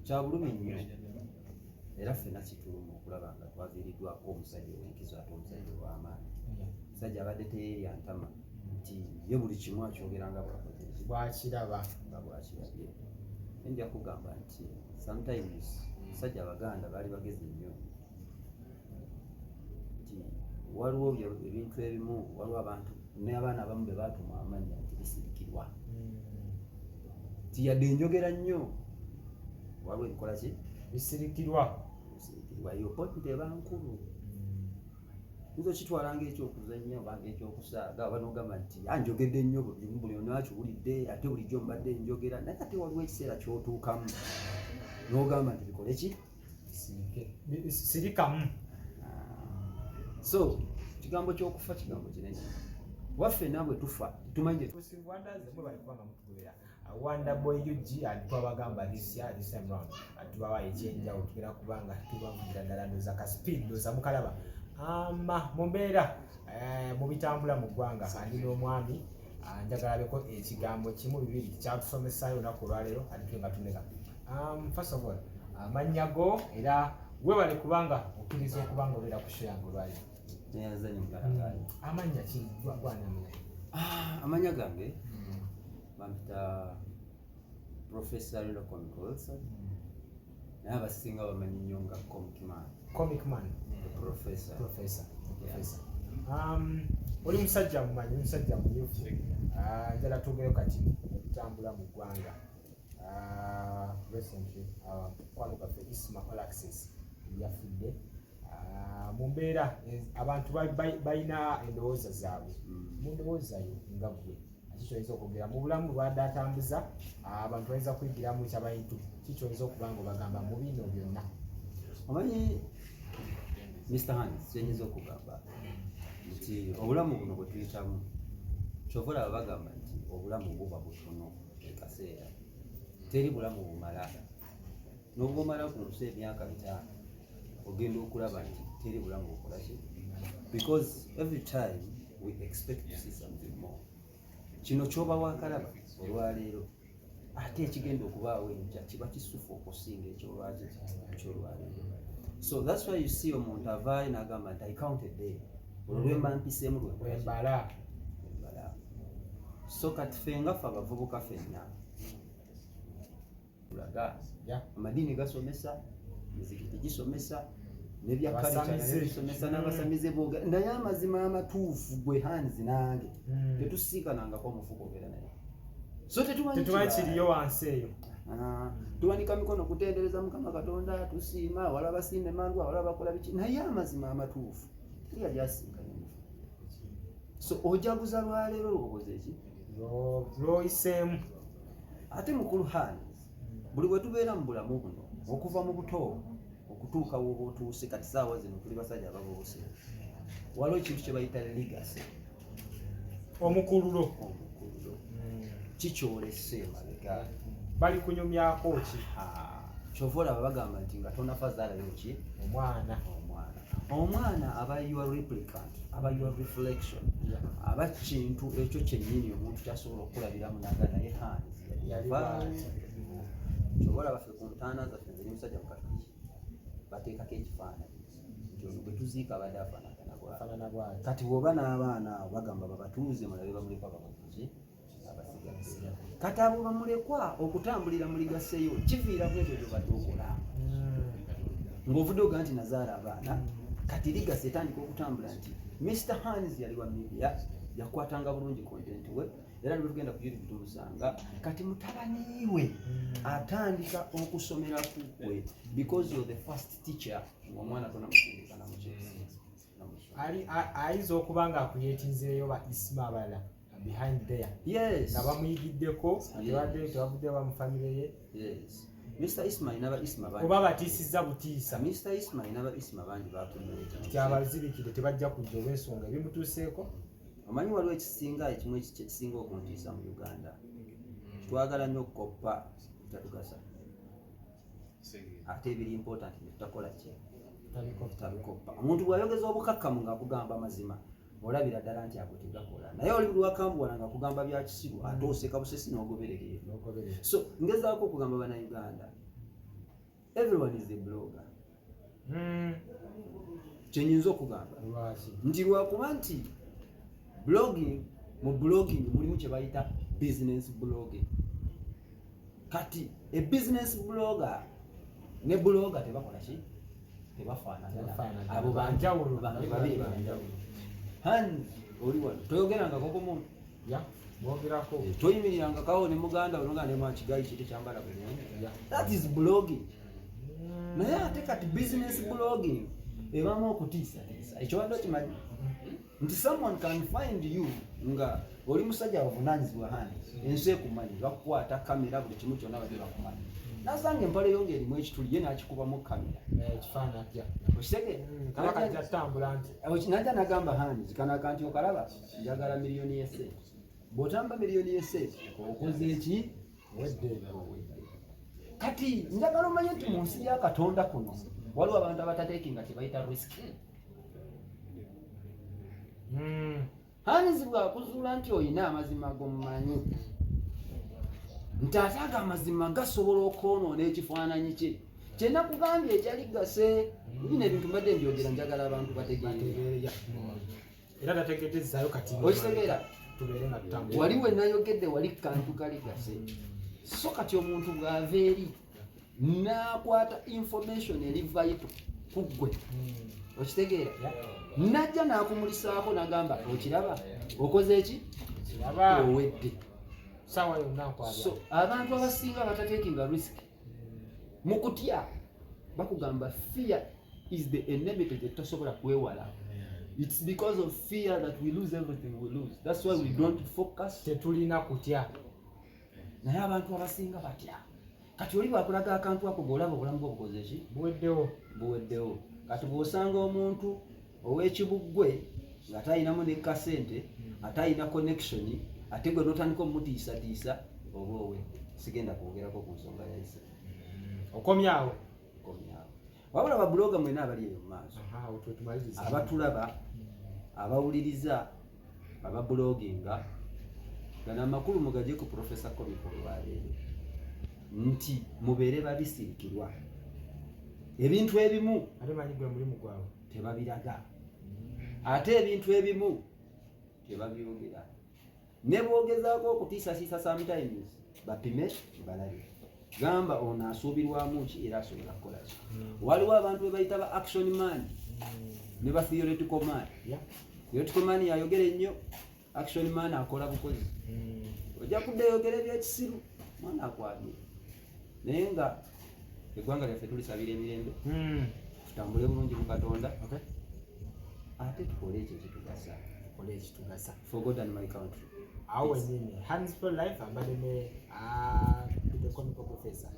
kya bulumi nnyo era ffenna kituluma okulaba nga twaviiriddwako omusajja ow'enkizo ate omusajja ow'amaanyi. Omusajja abadde teyeerya ntama nti ye buli kimu akyogera nga bwakiraba nga bwakirabye. Nja kugamba nti sometimes omusajja Abaganda baali bagezi nnyo nti waliwo ebintu ebimu, waliwo abantu n'abaana abamu be baatuma amannya nti bisirikirwa. Nti yadde enjogera nnyo waliwo ebikola ki bisirikirwa yo poti eba nkulu. Nzo kitwala ng'ekyokuzannya oba ng'ekyokusaaga oba n'ogamba nti anjogedde nnyo buli ono akiwulidde ate bulijjo mbadde njogera, naye ate waliwo ekiseera ky'otuukamu n'ogamba nti bikole ki sirikamu. So kigambo ky'okufa kigambo kinene. Waffe naabwe tufa tumanyi Wanda boy UG atwabagamba this time round atubawa ekyenjawulo tugenda kubanga tubavugira ddala ndoza ka speed ndoza mukalaba mumbeera mu bitambula mu ggwanga andi n'omwami njagala beko ekigambo kimu bibiri kyatusomesaayo olunaku olwaleero ate nga tuneka first of all amannya go era webale kubanga okkiriza okubanga obeera ku show yange olwaleero. Amannya ki amanya gange bampita Professor Comicals naye abasinga bamanyi nnyo nga Comic Man. Professor. Oli musajja mumanyi, musajja mumyufu njala tugeyo kati okutambula mu ggwanga recently mukwano gaffe Isma Olaxes yafudde mu mbeera abantu balina endowooza zaabwe mu ndowooza yo nga gwe kikyoyinza okugera mu bulamu lwadde atambuza abantu bayinza kuyigiramu kyabayintu kikyoyinza okuba nga obagamba mu bino byonna. Omanyi Mr. Hans kyenyinza okugamba nti obulamu buno bwe tuyitamu kyova olaba bagamba nti obulamu buba butono ekaseera teri bulamu bumala n'obumala ku nsi emyaka 5 ogenda okulaba nti teri bulamu bukola ki because every time we expect to see something more. Kino kyoba wakalaba olwaleero ate ekigenda okubaawo enkya kiba kisufu okusinga ekyolwaleero. So that's why you see omuntu avaayo n'agamba nti I count a day olwemba mpiseemu lwembala. So kati ffe nga ffe abavubuka ffenna tulaga amadiini gasomesa, mizikiti gisomesa, nebyakalisomesa n'abasamize booga, naye amazima amatuufu gwe Hanzi nange tetusiikanangako omufuko ogera naye. So tetumanyi kiriyo wansi eyo. Tuwanika mikono kutendereza Mukama Katonda, tusiima, wala basiime mangu, wala bakola biki, naye amazima amatuufu teyali asinkanye mufu. So ojaguza lwaleero lwokoze eki lwoyiseemu. Ate mukulu Hanzi buli bwe tubeera mu bulamu buno okuva mu buto okutuuka woba otuuse kati saawa zino tuli basajja ababuuse waliwo ekintu kye bayita legacy omukululo kikyolese emabega bali kunyumyako ki kyova olaba bagamba nti nga tonafa zaalayo ki omwana aba your replicant aba your reflection aba kintu ekyo kyennyini omuntu kyasobola okulabiramu naga naye Hanzi kyova olaba ffe ku ntaana zaffe ziri musajja mukatuliki bateekako ekifaananyi nti ono bwe tuziika abadde afaanana bwati. Kati bw'oba n'abaana bagamba babatuuze mulabe bamulekwa babakuki abasigazi. Kati abo bamulekwa okutambulira mu ligaseyo kiviiramu ebyo byobadde okola ng'ovudde oga nti nazaala abaana kati ligase etandika okutambula nti Mr. Hanzi yali wa media yakwatanga bulungi content we era nibwe tugenda ku YouTube tumusanga kati mutabaniiwe atandika okusomera kukwe because you're the first teacher omwana tonamusindika ayinza okuba nga akuyeetinzeeyo ba Isma abalala behind there nga bamuyigiddeko tewavudde wa mu famire ye. Mr. Isma inaba Isma bangi oba batiisizza butiisa. Mr. Isma inaba Isma bangi bakumuleta nti abazibikire tebajja kujja olw'ensonga ebimutuuseeko. Omanyi waliwo ekisinga ekimu ekisinga okuntiisa mu Uganda twagala nnyo okukoppa tatugasa ate ebiri important tutakola ki tabikoppa. Omuntu bw'ayogeza obukakkamu ng'akugamba amazima olabira ddala nti ago tegakola naye oli buli wakambuwala ng'akugamba bya kisiru ate oseka busesi n'ogoberera. So ngezaako okugamba bannayuganda everyone is a blogger. Kyenyinza okugamba nti lwakuba nti mu blogging mulimu kye bayita business blogging. Kati e business blogger ne blogger tebakola ki? Tebafaanana. Abo banjawulo babiri banjawulo. Hands oli wano toyogerangako ku muntu. Mwogerako. Toyimirirangako ne muganda olonga ne mwakigayi kiti kyambala bulungi. That is blogging. Naye ate kati business blogging ebamu okutiisa. Ekyo wadde okimanyi nti someone can find you nga oli musajja avunaanyizibwa hani ensi ekumanyi bakukwata kamera buli kimu kyonna badde bakumanyi nasanga empale yo ng'erimu ekituli ye n'akikubamu kamera ekifaanatya okitegeera tambula nti najja nagamba hani zikanaka nti okalaba njagala miliyoni y'esente bw'otamba miliyoni y'esente okoze eki wedde kati njagala omanye nti mu nsi ya Katonda kuno waliwo abantu abatateekinga tebayita risk. Hanzi bwakuzuula nti oyina amazima g'omumanyi nti ate ago amazima gasobola okwonoona ekifaananyi kye kye nakugambye ekyali gase bino ebintu mbadde mbyogera njagala abantu bategeere era tategeezezaayo kati okitegeera tubeere nga tutambula wali we nayogedde wali kantu kali gase so kati omuntu bw'ava eri n'akwata information eri vital ku ggwe okitegeera najja n'akumulisaako n'agamba okiraba okoze eki owedde sawa yonna nkwabya. So abantu abasinga batateekinga risk mu kutya bakugamba fear is the enemy gye tosobola kwewala. It's because of fear that we lose everything we lose. That's why we don't focus. Tetulina kutya. Naye abantu abasinga batya. Kati oli bwakulaga akantu ako ng'olaba obulamu bwo bukoze ki? Buweddewo. Kati bw'osanga omuntu ow'ekibuggwe nga talinamu ne kasente ate alina connection ate gwe n'otandika omutiisatiisa oba owedde. Sigenda kwogerako ku nsonga yayise. Okomyawo. Wabula babuloga mwena abali eyo mu maaso abatulaba abawuliriza ababuloginga gana amakulu mugajje ku Professor Komiko lwaleero nti mubeere babisirikirwa ebintu ebimu ate manyi gwe mulimu gwabwe tebabiraga ate ebintu ebimu tebabyogera ne boogezaako okutiisasiisa sometimes bapime balabe gamba ono asuubirwamu ki era asobola kukola ki. Waliwo abantu be bayita ba action man ne ba theoretical man. Theoretical man yayogera ennyo, action man akola bukozi. Ojja kudda yogera ebyekisiru mwana akwabye naye nga eggwanga lyaffe tulisabira emirembe tutambule bulungi mu Katonda ate tukole ekyo ekitugasa for God and my country. Awo nyinyi Hands for Life ambadde ne the Comical Professor.